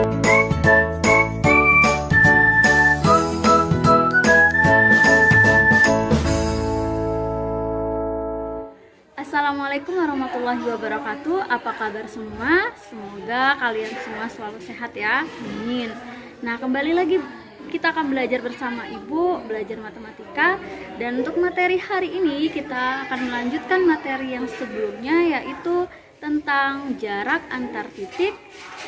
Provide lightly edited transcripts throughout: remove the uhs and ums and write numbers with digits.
Assalamualaikum warahmatullahi wabarakatuh. Apa kabar semua? Semoga kalian semua selalu sehat ya. Amin. Nah, kembali lagi kita akan belajar bersama Ibu, belajar matematika. Dan untuk materi hari ini kita akan melanjutkan materi yang sebelumnya, yaitu tentang jarak antar titik,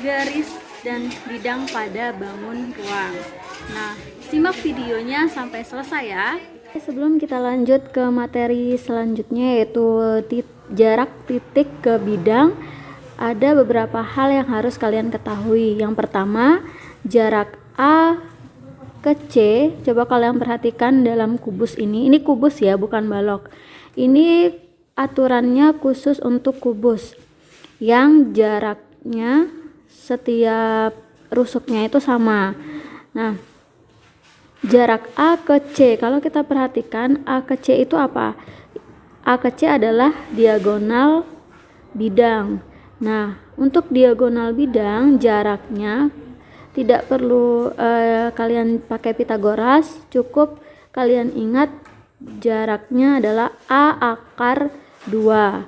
garis, dan bidang pada bangun ruang. Nah, simak videonya sampai selesai ya. Sebelum kita lanjut ke materi selanjutnya, yaitu jarak titik ke bidang, ada beberapa hal yang harus kalian ketahui. Yang pertama, jarak A ke C. Coba kalian perhatikan dalam kubus ini. Ini kubus ya, bukan balok. Ini aturannya khusus untuk kubus, yang jaraknya setiap rusuknya itu sama. Nah, jarak A ke C, kalau kita perhatikan A ke C itu apa? A ke C adalah diagonal bidang. Nah, untuk diagonal bidang jaraknya tidak perlu kalian pakai Pitagoras, cukup kalian ingat jaraknya adalah A akar 2.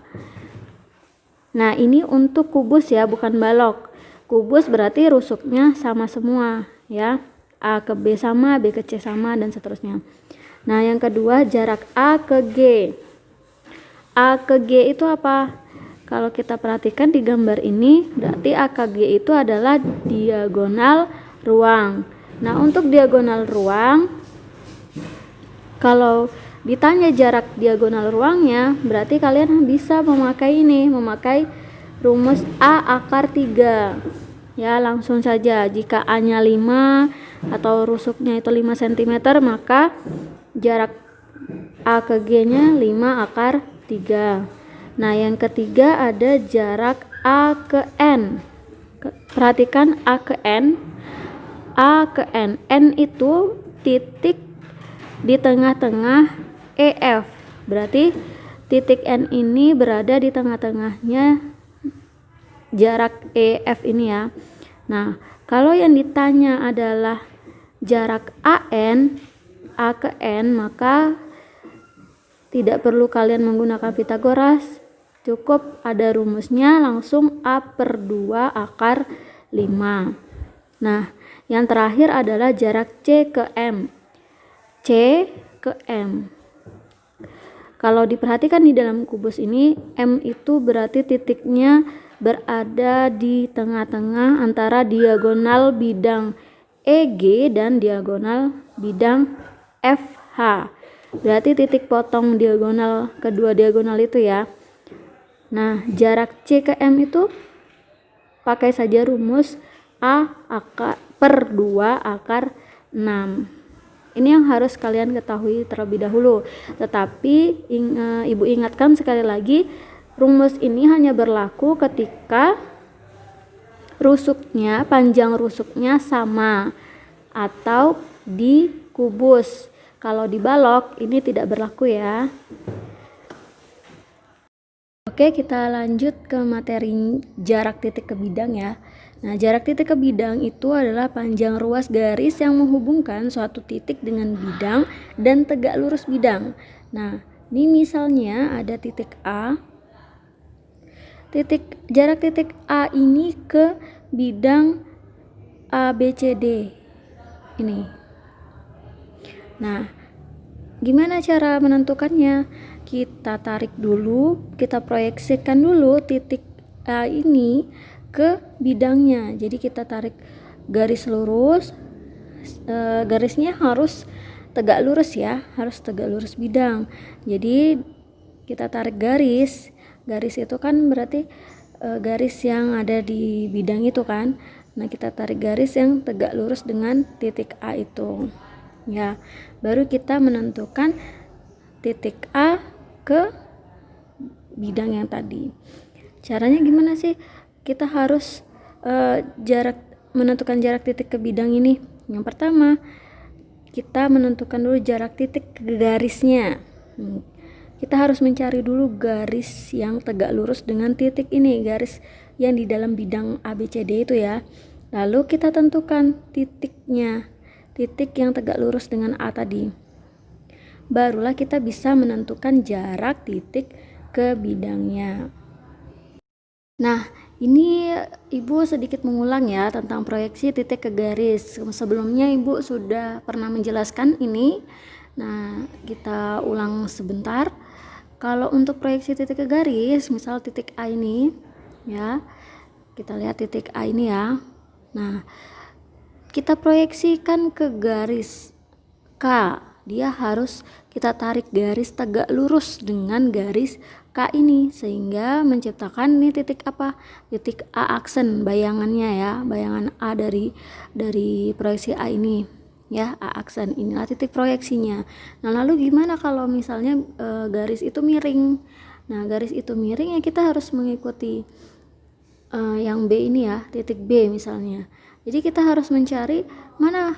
Nah, ini untuk kubus ya, bukan balok. Kubus berarti rusuknya sama semua ya. A ke B sama, B ke C sama, dan seterusnya. Nah, yang kedua, jarak A ke G. A ke G itu apa? Kalau kita perhatikan di gambar ini, berarti A ke G itu adalah diagonal ruang. Nah, untuk diagonal ruang, kalau ditanya jarak diagonal ruangnya, berarti kalian bisa memakai rumus A akar 3. Ya, langsung saja. Jika A-nya 5 atau rusuknya itu 5 cm, maka jarak A ke G-nya 5 akar 3. Nah, yang ketiga ada jarak A ke N. Perhatikan A ke N. A ke N. N itu titik di tengah-tengah EF. Berarti titik N ini berada di tengah-tengahnya jarak EF ini ya. Nah, kalau yang ditanya adalah jarak AN, A ke N, maka tidak perlu kalian menggunakan Pitagoras, cukup ada rumusnya, langsung A per 2 akar 5. Nah, yang terakhir adalah jarak C ke M. C ke M. Kalau diperhatikan di dalam kubus ini, M itu berarti titiknya berada di tengah-tengah antara diagonal bidang EG dan diagonal bidang FH. Berarti titik potong diagonal, kedua diagonal itu ya. Nah, jarak C ke M itu pakai saja rumus A per 2 akar 6. Ini yang harus kalian ketahui terlebih dahulu. Tetapi Ibu ingatkan sekali lagi, rumus ini hanya berlaku ketika panjang rusuknya sama atau di kubus. Kalau di balok ini tidak berlaku ya. Oke, kita lanjut ke materi jarak titik ke bidang ya. Nah, jarak titik ke bidang itu adalah panjang ruas garis yang menghubungkan suatu titik dengan bidang dan tegak lurus bidang. Nah, ini misalnya ada titik A. Jarak titik A ini ke bidang ABCD ini. Nah, gimana cara menentukannya? Kita tarik dulu, kita proyeksikan dulu titik A ini ke bidangnya. Jadi kita tarik garis lurus, garisnya harus tegak lurus ya, harus tegak lurus bidang. Jadi kita tarik garis itu kan berarti garis yang ada di bidang itu kan. Nah, kita tarik garis yang tegak lurus dengan titik A itu ya, baru kita menentukan titik A ke bidang yang tadi. Caranya gimana sih? Kita harus menentukan jarak titik ke bidang ini. Yang pertama, kita menentukan dulu jarak titik ke garisnya. Kita harus mencari dulu garis yang tegak lurus dengan titik ini, garis yang di dalam bidang ABCD itu ya. Lalu kita tentukan titiknya, titik yang tegak lurus dengan A tadi. Barulah kita bisa menentukan jarak titik ke bidangnya. Nah, ini Ibu sedikit mengulang ya tentang proyeksi titik ke garis. Sebelumnya Ibu sudah pernah menjelaskan ini. Nah, kita ulang sebentar. Kalau untuk proyeksi titik ke garis, misal titik A ini ya. Kita lihat titik A ini ya. Nah, kita proyeksikan ke garis K. Dia harus kita tarik garis tegak lurus dengan garis K ini sehingga menciptakan ini titik apa? Titik A aksen, bayangannya ya, bayangan A dari proyeksi A ini ya, A aksen. Inilah titik proyeksinya. Nah, lalu gimana kalau misalnya garis itu miring? Nah, garis itu miring ya kita harus mengikuti yang B ini ya, titik B misalnya. Jadi kita harus mencari mana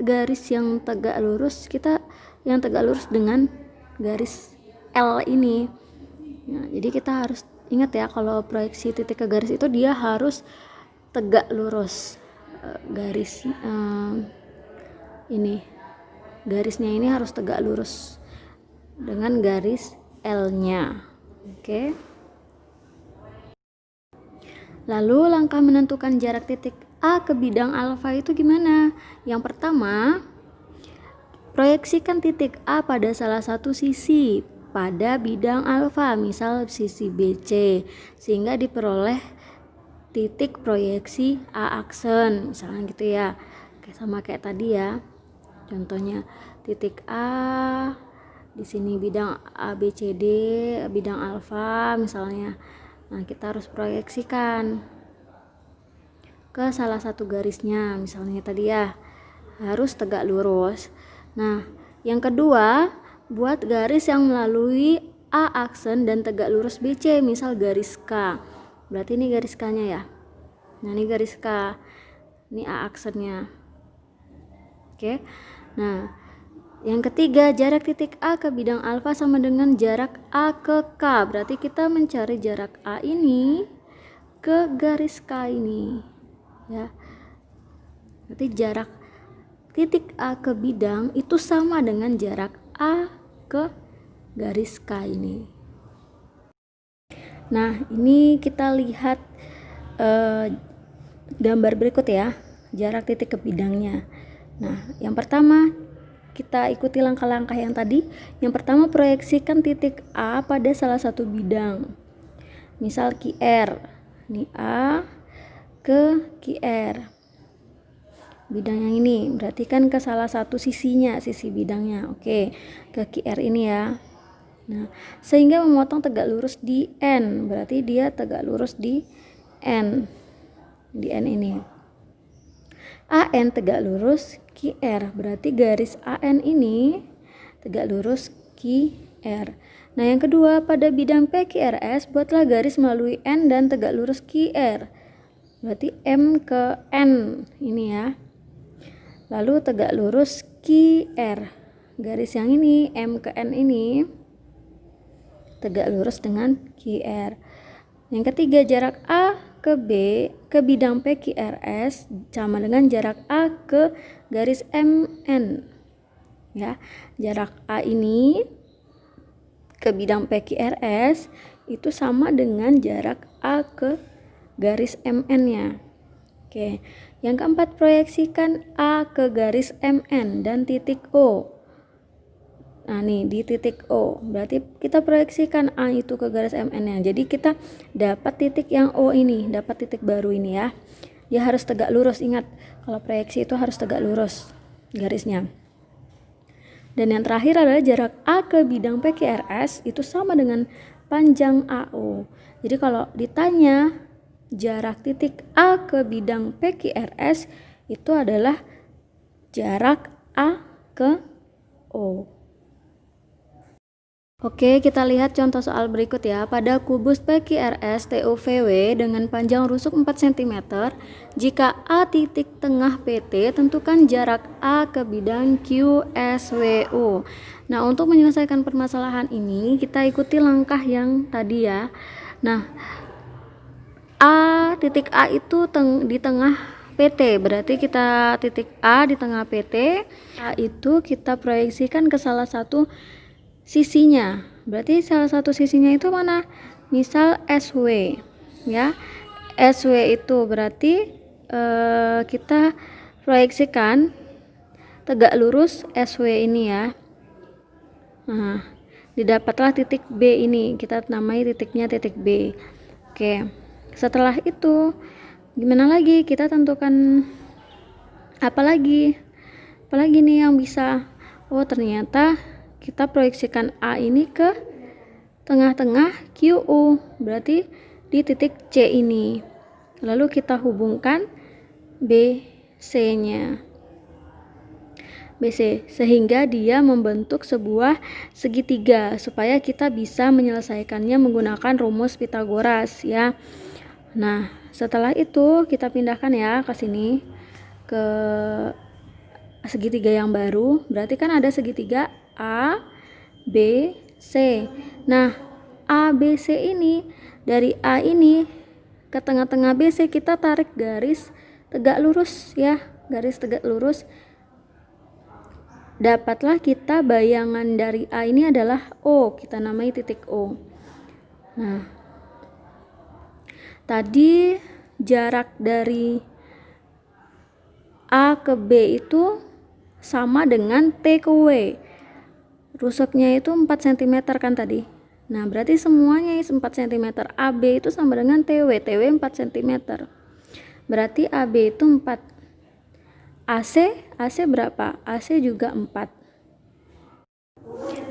garis yang tegak lurus, yang tegak lurus dengan garis L ini. Nah, jadi kita harus ingat ya, kalau proyeksi titik ke garis itu dia harus tegak lurus. Garis ini, garisnya ini harus tegak lurus dengan garis L-nya. Oke. Lalu langkah menentukan jarak titik A ke bidang alfa itu gimana? Yang pertama, proyeksikan titik A pada salah satu sisi pada bidang alfa, misal sisi BC, sehingga diperoleh titik proyeksi A aksen, misalnya gitu ya. Sama kayak tadi ya. Contohnya titik A di sini bidang ABCD, bidang alfa misalnya. Nah, kita harus proyeksikan ke salah satu garisnya, misalnya tadi ya, harus tegak lurus. Nah, yang kedua, buat garis yang melalui A aksen dan tegak lurus BC, misal garis K. Berarti ini garis K-nya ya. Nah, ini garis K. Ini A aksennya. Oke. Nah, yang ketiga, jarak titik A ke bidang alfa sama dengan jarak A ke K. Berarti kita mencari jarak A ini ke garis K ini. Ya. Berarti jarak titik A ke bidang itu sama dengan jarak A ke garis K ini. Nah, ini kita lihat gambar berikut ya, jarak titik ke bidangnya. Nah, yang pertama kita ikuti langkah-langkah yang tadi. Yang pertama, proyeksikan titik A pada salah satu bidang. Misal QR. Ini A ke QR. Bidang yang ini berarti kan ke salah satu sisinya, sisi bidangnya. Oke, ke QR ini ya. Nah, sehingga memotong tegak lurus di N. Berarti dia tegak lurus di N. Di N ini. AN tegak lurus QR. Berarti garis AN ini tegak lurus QR. Nah, yang kedua, pada bidang PQRS buatlah garis melalui N dan tegak lurus QR. Berarti M ke N ini ya. Lalu tegak lurus QR. Garis yang ini M ke N ini tegak lurus dengan QR. Yang ketiga, jarak A ke B ke bidang PQRS sama dengan jarak A ke garis MN. Ya, jarak A ini ke bidang PQRS itu sama dengan jarak A ke garis MN-nya. Oke, yang keempat, proyeksikan A ke garis MN dan titik O. Nah, nih di titik O, berarti kita proyeksikan A itu ke garis MN-nya. Jadi kita dapat titik yang O ini, dapat titik baru ini ya. Dia harus tegak lurus, ingat kalau proyeksi itu harus tegak lurus garisnya. Dan yang terakhir adalah jarak A ke bidang PQRS itu sama dengan panjang AO. Jadi kalau ditanya jarak titik A ke bidang PQRS itu adalah jarak A ke O. Oke, kita lihat contoh soal berikut ya. Pada kubus PQRS TOVW dengan panjang rusuk 4 cm, jika A titik tengah PT, tentukan jarak A ke bidang QSWO. Nah, untuk menyelesaikan permasalahan ini, kita ikuti langkah yang tadi ya. Nah, titik A itu di tengah PT, berarti kita titik A di tengah PT. A itu kita proyeksikan ke salah satu sisinya. Berarti salah satu sisinya itu mana? Misal SW, ya. SW itu berarti kita proyeksikan tegak lurus SW ini ya. Nah, didapatlah titik B ini, kita namai titiknya titik B. Oke, setelah itu gimana lagi? Kita tentukan apa lagi nih yang bisa. Oh, ternyata kita proyeksikan A ini ke tengah-tengah QU, berarti di titik C ini. Lalu kita hubungkan BC nya, BC, sehingga dia membentuk sebuah segitiga supaya kita bisa menyelesaikannya menggunakan rumus Pitagoras ya. Nah, setelah itu kita pindahkan ya ke sini, ke segitiga yang baru. Berarti kan ada segitiga A, B, C. Nah, A, B, C ini, dari A ini ke tengah-tengah BC kita tarik garis tegak lurus ya, garis tegak lurus. Dapatlah kita bayangan dari A ini adalah O, kita namai titik O. Nah, tadi jarak dari A ke B itu sama dengan T ke W. Rusuknya itu 4 cm kan tadi. Nah, berarti semuanya 4 cm. AB itu sama dengan TW, TW 4 cm. Berarti AB itu 4. AC berapa? AC juga 4.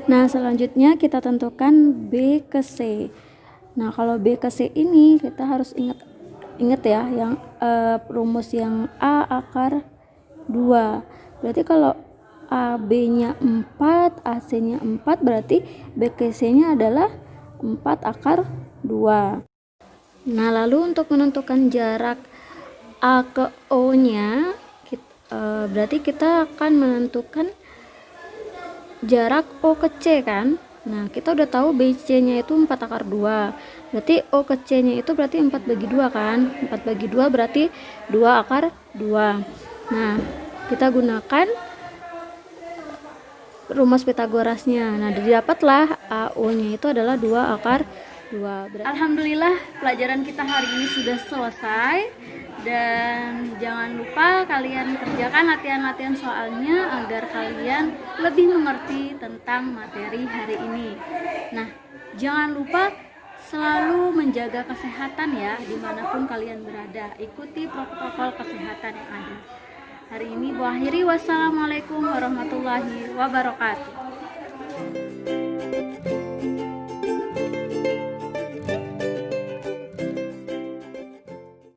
Nah, selanjutnya kita tentukan B ke C. Nah, kalau B ke C ini kita harus ingat ya, yang rumus yang A akar 2. Berarti kalau AB-nya 4, AC-nya 4, berarti B ke C-nya adalah 4 akar 2. Nah, lalu untuk menentukan jarak A ke O-nya, berarti kita akan menentukan jarak O ke C kan. Nah, kita udah tahu BC-nya itu 4 akar 2. Berarti O ke C-nya itu berarti 4 bagi 2 kan. 4 bagi 2 berarti 2 akar 2. Nah, kita gunakan rumus Pitagorasnya. Nah, didapatlah AO-nya itu adalah 2 akar 2. Alhamdulillah, pelajaran kita hari ini sudah selesai. Dan jangan lupa kalian kerjakan latihan-latihan soalnya agar kalian lebih mengerti tentang materi hari ini. Nah, jangan lupa selalu menjaga kesehatan ya dimanapun kalian berada. Ikuti protokol kesehatan yang ada. Hari ini Bu akhiri, wassalamualaikum warahmatullahi wabarakatuh.